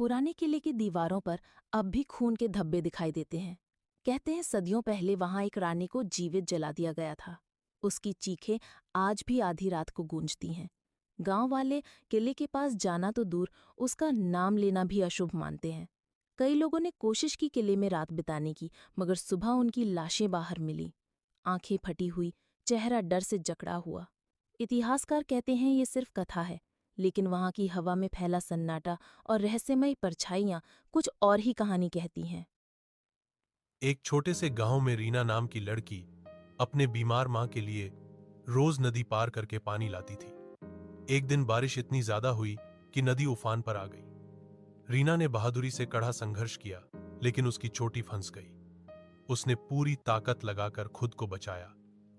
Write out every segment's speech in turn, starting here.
पुराने किले की दीवारों पर अब भी खून के धब्बे दिखाई देते हैं। कहते हैं सदियों पहले वहां एक रानी को जीवित जला दिया गया था। उसकी चीखें आज भी आधी रात को गूंजती हैं। गांव वाले किले के पास जाना तो दूर, उसका नाम लेना भी अशुभ मानते हैं। कई लोगों ने कोशिश की किले में रात बिताने की, मगर सुबह उनकी लाशें बाहर मिली, आंखें फटी हुई, चेहरा डर से जकड़ा हुआ। इतिहासकार कहते हैं ये सिर्फ कथा है, लेकिन वहां की हवा में फैला सन्नाटा और रहस्यमयी परछाइयां कुछ और ही कहानी कहती हैं। एक छोटे से गांव में रीना नाम की लड़की अपने बीमार मां के लिए रोज नदी पार करके पानी लाती थी। एक दिन बारिश इतनी ज्यादा हुई कि नदी उफान पर आ गई। रीना ने बहादुरी से कड़ा संघर्ष किया, लेकिन उसकी चोटी फंस गई। उसने पूरी ताकत लगाकर खुद को बचाया,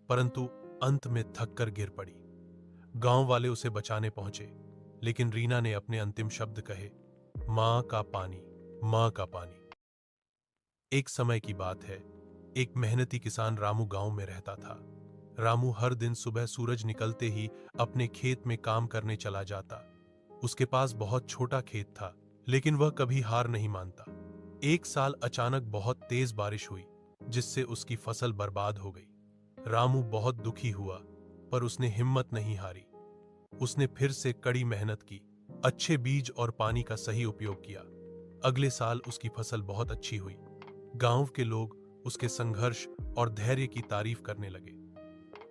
परंतु अंत में थककर गिर पड़ी। गांव वाले उसे बचाने पहुंचे, लेकिन रीना ने अपने अंतिम शब्द कहे, मां का पानी, मां का पानी। एक समय की बात है, एक मेहनती किसान रामू गांव में रहता था। रामू हर दिन सुबह सूरज निकलते ही अपने खेत में काम करने चला जाता। उसके पास बहुत छोटा खेत था, लेकिन वह कभी हार नहीं मानता। एक साल अचानक बहुत तेज बारिश हुई, जिससे उसकी फसल बर्बाद हो गई। रामू बहुत दुखी हुआ, पर उसने हिम्मत नहीं हारी। उसने फिर से कड़ी मेहनत की, अच्छे बीज और पानी का सही उपयोग किया। अगले साल उसकी फसल बहुत अच्छी हुई। गांव के लोग उसके संघर्ष और धैर्य की तारीफ करने लगे।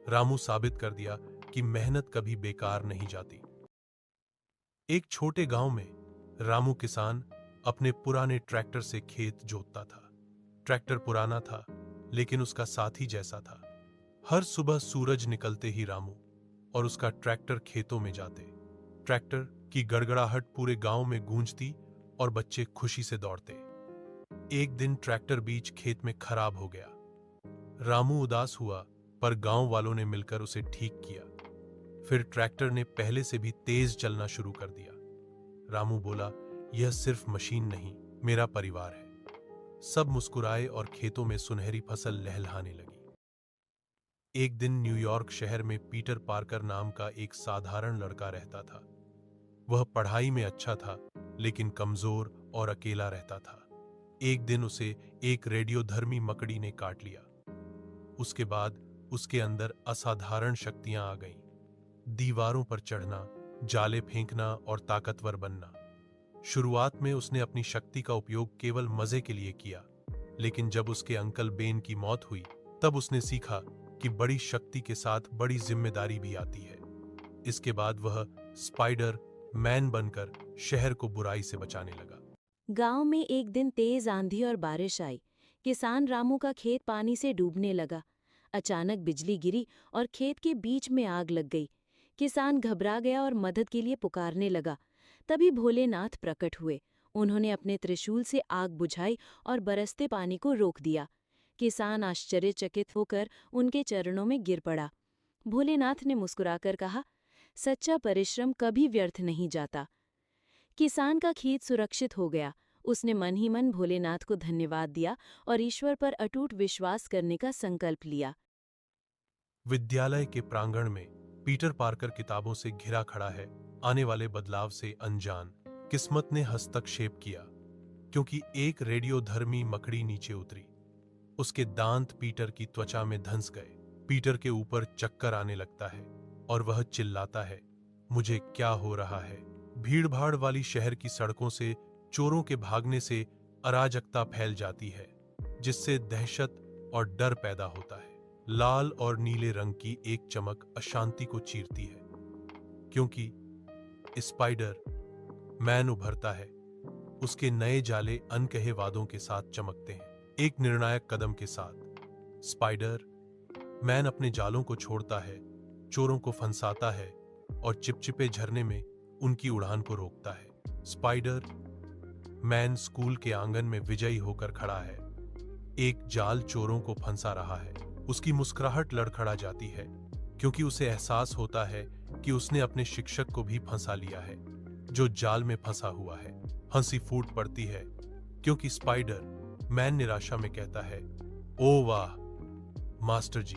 रामू साबित कर दिया कि मेहनत कभी बेकार नहीं जाती। एक छोटे गांव में रामू किसान अपने पुराने ट्रैक्टर से खेत जोतता था। ट्रैक्टर पुराना था, लेकिन उसका साथी जैसा था। हर सुबह सूरज निकलते ही रामू और उसका ट्रैक्टर खेतों में जाते। ट्रैक्टर की गड़गड़ाहट पूरे गांव में गूंजती और बच्चे खुशी से दौड़ते। एक दिन ट्रैक्टर बीच खेत में खराब हो गया। रामू उदास हुआ, पर गांव वालों ने मिलकर उसे ठीक किया। फिर ट्रैक्टर ने पहले से भी तेज चलना शुरू कर दिया। रामू बोला, यह सिर्फ मशीन नहीं, मेरा परिवार है। सब मुस्कुराए और खेतों में सुनहरी फसल लहलहाने लगी। एक दिन न्यूयॉर्क शहर में पीटर पार्कर नाम का एक साधारण लड़का रहता था। वह पढ़ाई में अच्छा था, लेकिन कमजोर और अकेला रहता था। एक दिन उसे एक रेडियोधर्मी मकड़ी ने काट लिया। उसके बाद उसके अंदर असाधारण शक्तियां आ गईं। दीवारों पर चढ़ना, जाले फेंकना और ताकतवर बनना। शुरुआत में उसने अपनी शक्ति का उपयोग केवल मजे के लिए किया, लेकिन जब उसके अंकल बेन की मौत हुई, तब उसने सीखा कि बड़ी शक्ति के साथ बड़ी जिम्मेदारी भी आती है। इसके बाद वह स्पाइडर मैन बनकर शहर को बुराई से बचाने लगा। गांव में एक दिन तेज आंधी और बारिश आई। किसान रामू का खेत पानी से डूबने लगा। अचानक बिजली गिरी और खेत के बीच में आग लग गई। किसान घबरा गया और मदद के लिए पुकारने लगा। तभी भोलेनाथ प्रकट हुए। उन्होंने अपने त्रिशूल से आग बुझाई और बरसते पानी को रोक दिया। किसान आश्चर्यचकित होकर उनके चरणों में गिर पड़ा। भोलेनाथ ने मुस्कुराकर कहा, सच्चा परिश्रम कभी व्यर्थ नहीं जाता। किसान का खेत सुरक्षित हो गया। उसने मन ही मन भोलेनाथ को धन्यवाद दिया और ईश्वर पर अटूट विश्वास करने का संकल्प लिया। विद्यालय के प्रांगण में पीटर पार्कर किताबों से घिरा खड़ा है, आने वाले बदलाव से अनजान। किस्मत ने हस्तक्षेप किया, क्योंकि एक रेडियोधर्मी मकड़ी नीचे उतरी। उसके दांत पीटर की त्वचा में धंस गए। पीटर के ऊपर चक्कर आने लगता है और वह चिल्लाता है, मुझे क्या हो रहा है। भीड़भाड़ वाली शहर की सड़कों से चोरों के भागने से अराजकता फैल जाती है, जिससे दहशत और डर पैदा होता है। लाल और नीले रंग की एक चमक अशांति को चीरती है, क्योंकि स्पाइडर मैन उभरता है। उसके नए जाले अनकहे वादों के साथ चमकते हैं। एक निर्णायक कदम के साथ स्पाइडर मैन अपने जालों को छोड़ता है, चोरों को फंसाता है और चिपचिपे झरने में उनकी उड़ान को रोकता है। स्पाइडर मैन स्कूल के आंगन में विजयी होकर खड़ा है। एक जाल चोरों को फंसा रहा है। उसकी मुस्कुराहट लड़खड़ा जाती है, क्योंकि उसे एहसास होता है कि उसने अपने शिक्षक को भी फंसा लिया है, जो जाल में फंसा हुआ है। हंसी फूट पड़ती है, क्योंकि स्पाइडर मैन निराशा में कहता है, ओ वाह मास्टर जी।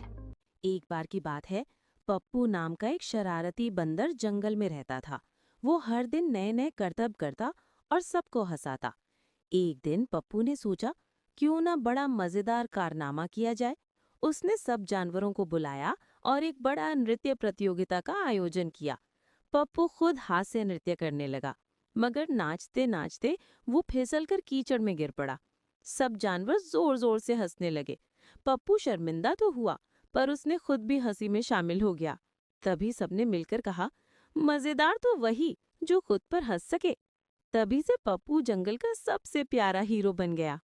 एक बार की बात है, पप्पू नाम का एक शरारती बंदर जंगल में रहता था। वो हर दिन नए नए करतब करता और सबको हंसाता। एक दिन पप्पू ने सोचा, क्यों ना बड़ा मजेदार कारनामा किया जाए। उसने सब जानवरों को बुलाया और एक बड़ा नृत्य प्रतियोगिता का आयोजन किया। पप्पू खुद हाथ से नृत्य करने लगा, मगर नाचते नाचते वो फिसलकर कीचड़ में गिर पड़ा। सब जानवर जोर जोर से हंसने लगे। पप्पू शर्मिंदा तो हुआ, पर उसने खुद भी हंसी में शामिल हो गया। तभी सबने मिलकर कहा, मजेदार तो वही जो खुद पर हंस सके। तभी से पप्पू जंगल का सबसे प्यारा हीरो बन गया।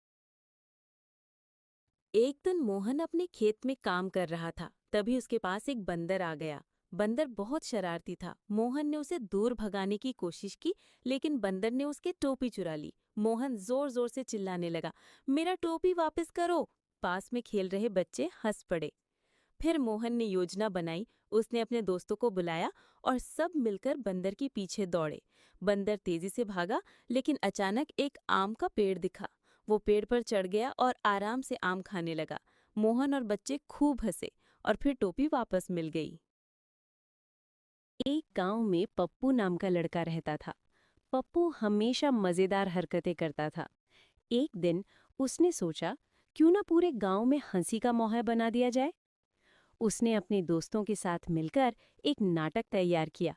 एक दिन मोहन अपने खेत में काम कर रहा था। तभी उसके पास एक बंदर आ गया। बंदर बहुत शरारती था। मोहन ने उसे दूर भगाने की कोशिश की, लेकिन बंदर ने उसकी टोपी चुरा ली। मोहन जोर जोर से चिल्लाने लगा, मेरा टोपी वापस करो। पास में खेल रहे बच्चे हंस पड़े। फिर मोहन ने योजना बनाई। उसने अपने दोस्तों को बुलाया और सब मिलकर बंदर के पीछे दौड़े। बंदर तेजी से भागा, लेकिन अचानक एक आम का पेड़ दिखा। वो पेड़ पर चढ़ गया और आराम से आम खाने लगा। मोहन और बच्चे खूब हंसे और फिर टोपी वापस मिल गई। एक गांव में पप्पू नाम का लड़का रहता था। पप्पू हमेशा मजेदार हरकतें करता था। एक दिन उसने सोचा, क्यों ना पूरे गांव में हंसी का माहौल बना दिया जाए। उसने अपने दोस्तों के साथ मिलकर एक नाटक तैयार किया।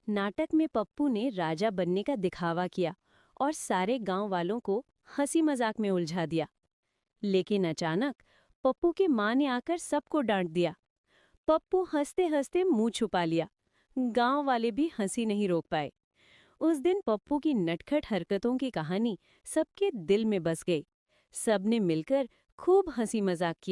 नाटक में पप्पू ने राजा बनने का दिखावा किया और सारे गांव वालों को हंसी मजाक में उलझा दिया। लेकिन अचानक पप्पू की मां ने आकर सबको डांट दिया। पप्पू हंसते हंसते मुंह छुपा लिया। गांव वाले भी हंसी नहीं रोक पाए। उस दिन पप्पू की नटखट हरकतों की कहानी सबके दिल में बस गई। सबने मिलकर खूब हंसी मजाक किया।